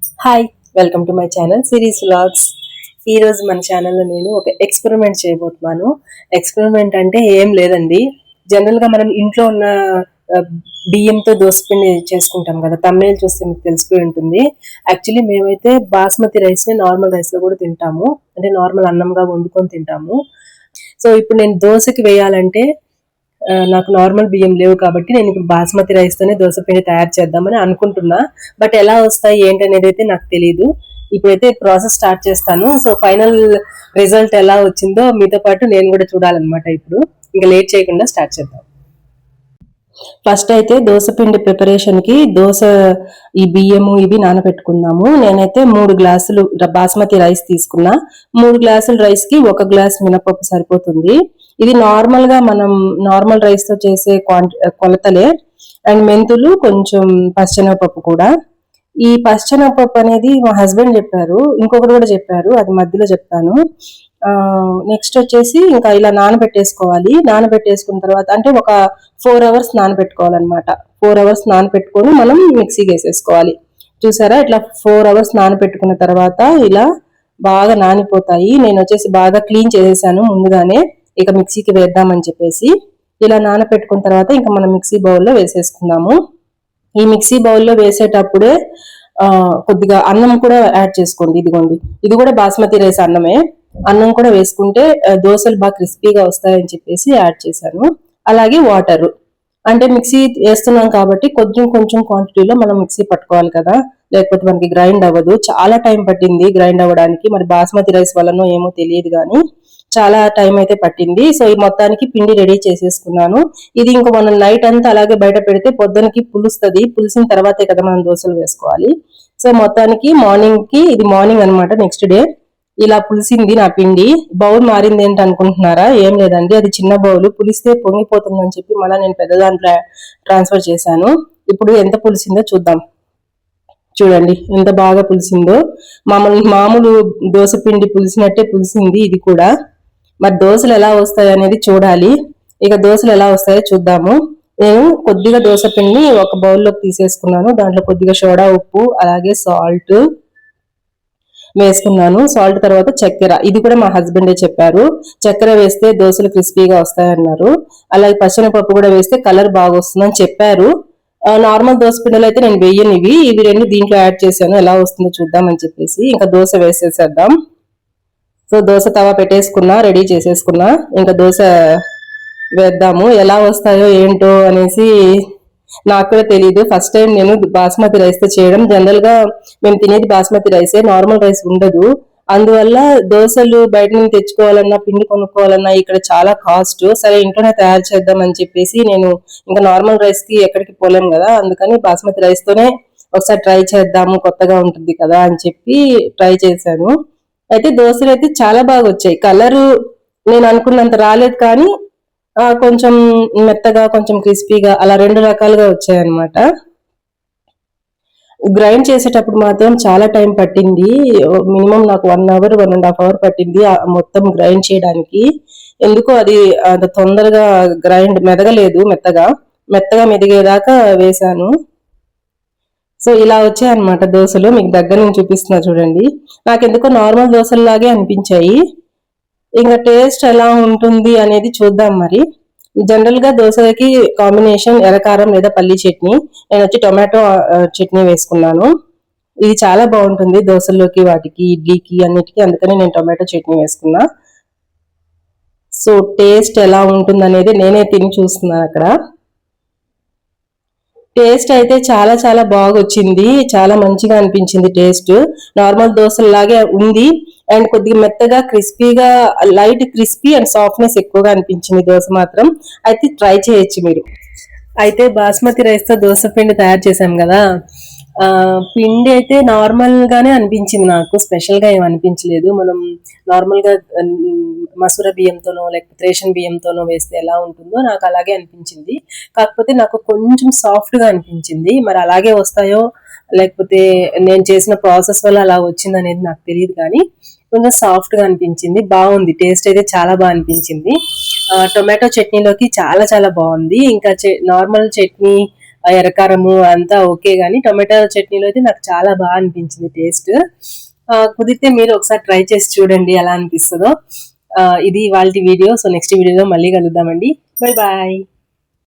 Hi, welcome to my channel series vlogs. ఈరోజు మన ఛానల్లో నేను ఒక ఎక్స్పెరిమెంట్ చేయబోతున్నాను. ఎక్స్పెరిమెంట్ అంటే ఏం లేదండి, జనరల్గా మనం ఇంట్లో ఉన్న ఆ, బియ్యంతో దోసపిండి చేసుకుంటాం కదా. తమిళ చూస్తే మీకు తెలిసిపోయి ఉంటుంది. యాక్చువల్లీ మేమైతే బాస్మతి రైస్ని నార్మల్ రైస్లో కూడా తింటాము, అంటే నార్మల్ అన్నంగా వండుకొని తింటాము. సో ఇప్పుడు నేను దోశకి వేయాలంటే నాకు నార్మల్ బియ్యం లేవు కాబట్టి నేను ఇప్పుడు బాస్మతి రైస్ తోనే దోశ పిండి తయారు చేద్దామని అనుకుంటున్నా. బట్ ఎలా వస్తాయి ఏంటి అనేది అయితే నాకు తెలియదు. ఇప్పుడైతే ప్రాసెస్ స్టార్ట్ చేస్తాను. సో ఫైనల్ రిజల్ట్ ఎలా వచ్చిందో మీతో పాటు నేను కూడా చూడాలన్నమాట. ఇప్పుడు ఇంకా లేట్ చేయకుండా స్టార్ట్ చేద్దాం. ఫస్ట్ అయితే దోశ పిండి ప్రిపరేషన్ కి ఈ బియ్యము ఇవి నానబెట్టుకుందాము. నేనైతే 3 గ్లాసులు బాస్మతి రైస్ తీసుకున్నా. 3 గ్లాసుల రైస్ కి 1 గ్లాస్ మినపప్పు సరిపోతుంది. ఇది నార్మల్ గా మనం నార్మల్ రైస్ తో చేసే కొలతలే. అండ్ మెంతులు, కొంచెం పచ్చెనగపప్పు కూడా. ఈ పచ్చెనగపప్పు అనేది మా హస్బెండ్ చెప్పారు, ఇంకొకరు కూడా చెప్పారు, అది మధ్యలో చెప్తాను. నెక్స్ట్ వచ్చేసి ఇంకా ఇలా నానబెట్టేసుకోవాలి. నానబెట్టేసుకున్న తర్వాత అంటే ఒక 4 అవర్స్ నానబెట్టుకోవాలన్నమాట. 4 అవర్స్ నానబెట్టుకొని మనం మిక్సీకి వేసేసుకోవాలి. చూసారా, ఇట్లా 4 అవర్స్ నానబెట్టుకున్న తర్వాత ఇలా బాగా నానిపోతాయి. నేను వచ్చేసి బాగా క్లీన్ చేసేసాను ముందుగానే, ఇక మిక్సీకి వేద్దామని చెప్పేసి. ఇలా నానబెట్టుకున్న తర్వాత ఇంకా మనం మిక్సీ బౌల్లో వేసేసుకుందాము. ఈ మిక్సీ బౌల్లో వేసేటప్పుడే కొద్దిగా అన్నం కూడా యాడ్ చేసుకోండి. ఇదిగోండి, ఇది కూడా బాస్మతి రైస్ అన్నమే. అన్నం కూడా వేసుకుంటే దోశలు బాగా క్రిస్పీగా వస్తాయని చెప్పేసి యాడ్ చేశాను. అలాగే వాటర్, అంటే మిక్సీ వేస్తున్నాం కాబట్టి కొంచెం కొంచెం క్వాంటిటీలో మనం మిక్సీ పట్టుకోవాలి కదా, లేకపోతే మనకి గ్రైండ్ అవ్వదు. చాలా టైం పట్టింది గ్రైండ్ అవ్వడానికి. మరి బాస్మతి రైస్ వల్లనో ఏమో తెలియదు కానీ చాలా టైం అయితే పట్టింది. సో ఈ మొత్తానికి పిండి రెడీ చేసేసుకున్నాను. ఇది ఇంకా మనం నైట్ అంతా అలాగే బయట పెడితే పొద్దునకి పులుస్తుంది. పులిసిన తర్వాతే కదా మనం దోశలు వేసుకోవాలి. సో మొత్తానికి మార్నింగ్ కి, ఇది మార్నింగ్ అనమాట, నెక్స్ట్ డే ఇలా పులిసింది నా పిండి. బౌల్ మారింది ఏంటి అనుకుంటున్నారా? ఏం లేదండి, అది చిన్న బౌల్, పులిస్తే పొంగిపోతుందని చెప్పి మళ్ళీ నేను పెద్ద దాంట్లో ట్రాన్స్ఫర్ చేశాను. ఇప్పుడు ఎంత పులిసిందో చూద్దాం. చూడండి ఎంత బాగా పులిసిందో. మామూలు దోశ పిండి పులిసినట్టే పులిసింది ఇది కూడా. మరి దోశలు ఎలా వస్తాయి అనేది చూడాలి. ఇక దోశలు ఎలా వస్తాయో చూద్దాము. నేను కొద్దిగా దోశ పిండి ఒక బౌల్లోకి తీసేసుకున్నాను. దాంట్లో కొద్దిగా సోడా ఉప్పు, అలాగే సాల్ట్ వేసుకున్నాను. సాల్ట్ తర్వాత చక్కెర, ఇది కూడా మా హస్బెండే చెప్పారు. చక్కెర వేస్తే దోశలు క్రిస్పీగా వస్తాయన్నారు. అలాగే పచ్చెనపప్పు కూడా వేస్తే కలర్ బాగా వస్తుందని చెప్పారు. నార్మల్ దోశ పిండిలో అయితే నేను వేయను. ఇవి రెండు దీంట్లో యాడ్ చేశాను. ఎలా వస్తుందో చూద్దామని చెప్పేసి ఇంకా దోశ వేసేసేద్దాం. సో దోశ తవా పెట్టేసుకున్నా, రెడీ చేసేసుకున్నా. ఇంకా దోశ వేద్దాము. ఎలా వస్తాయో ఏంటో అనేసి నాకు కూడా తెలియదు. ఫస్ట్ టైం నేను బాస్మతి రైస్ తో చేయడం. జనరల్ గా మేము తినేది బాస్మతి రైసే, నార్మల్ రైస్ ఉండదు. అందువల్ల దోశలు బయట నుంచి తెచ్చుకోవాలన్నా, పిండి కొనుక్కోవాలన్నా ఇక్కడ చాలా కాస్ట్. సరే ఇంట్లోనే తయారు చేద్దాం అని చెప్పేసి నేను ఇంకా నార్మల్ రైస్ కి ఎక్కడికి పోలేం కదా, అందుకని బాస్మతి రైస్ తోనే ఒకసారి ట్రై చేద్దాము, కొత్తగా ఉంటుంది కదా అని చెప్పి ట్రై చేశాను. అయితే దోశలు అయితే చాలా బాగా వచ్చాయి. కలరు నేను అనుకున్నంత రాలేదు, కానీ కొంచెం మెత్తగా, కొంచెం క్రిస్పీగా, అలా 2 రకాలుగా వచ్చాయన్నమాట. గ్రైండ్ చేసేటప్పుడు మాత్రం చాలా టైం పట్టింది. మినిమం నాకు 1 అవర్, 1.5 అవర్ పట్టింది మొత్తం గ్రైండ్ చేయడానికి. ఎందుకో అది అంత తొందరగా గ్రైండ్ మెదగలేదు. మెత్తగా మెదిగేదాకా వేశాను. సో ఇలా వచ్చాయన్నమాట దోశలు. మీకు దగ్గర నుంచి చూపిస్తున్నా చూడండి. నాకెందుకో నార్మల్ దోశల్లాగే అనిపించాయి. ఇంకా టేస్ట్ ఎలా ఉంటుంది అనేది చూద్దాం. మరి జనరల్ గా దోశలకి కాంబినేషన్ ఎర్రకారం లేదా పల్లి చట్నీ. నేను వచ్చి టొమాటో చట్నీ వేసుకున్నాను. ఇది చాలా బాగుంటుంది దోశల్లోకి, వాటికి, ఇడ్లీకి, అన్నిటికీ. అందుకని నేను టొమాటో చట్నీ వేసుకున్నా. సో టేస్ట్ ఎలా ఉంటుంది అనేది నేనే తిని చూస్తున్నాను అక్కడ. టేస్ట్ అయితే చాలా చాలా బాగా వచ్చింది. చాలా మంచిగా అనిపించింది టేస్ట్. నార్మల్ దోశలాగే ఉంది. అండ్ కొద్దిగా మెత్తగా, క్రిస్పీగా, లైట్ క్రిస్పీ అండ్ సాఫ్ట్నెస్ ఎక్కువగా అనిపించింది దోశ మాత్రం. అయితే ట్రై చేయొచ్చు మీరు. అయితే బాస్మతి రైస్ తో దోశ పిండి తయారు చేసాం కదా. పిండి అయితే నార్మల్ గానే అనిపించింది నాకు, స్పెషల్ గా ఏం అనిపించలేదు. మనం నార్మల్ గా మసూర బియ్యంతోనో లేకపోతే రేషన్ బియ్యంతోనో వేస్తే ఎలా ఉంటుందో నాకు అలాగే అనిపించింది. కాకపోతే నాకు కొంచెం సాఫ్ట్ గా అనిపించింది. మరి అలాగే వస్తాయో లేకపోతే నేను చేసిన ప్రాసెస్ వల్ల అలా వచ్చింది అనేది నాకు తెలియదు, కానీ కొంచెం సాఫ్ట్ గా అనిపించింది. బాగుంది, టేస్ట్ అయితే చాలా బాగా అనిపించింది. టొమాటో చట్నీలోకి చాలా చాలా బాగుంది. ఇంకా నార్మల్ చట్నీ ఎర్రకారము అంతా ఓకే, కానీ టొమాటో చట్నీలో అయితే నాకు చాలా బాగా అనిపించింది టేస్ట్. కుదిరితే మీరు ఒకసారి ట్రై చేసి చూడండి ఎలా అనిపిస్తుందో. ఇది ఇవాల్టి వీడియో. సో నెక్స్ట్ వీడియోలో మళ్ళీ కలుద్దామండి. Bye bye.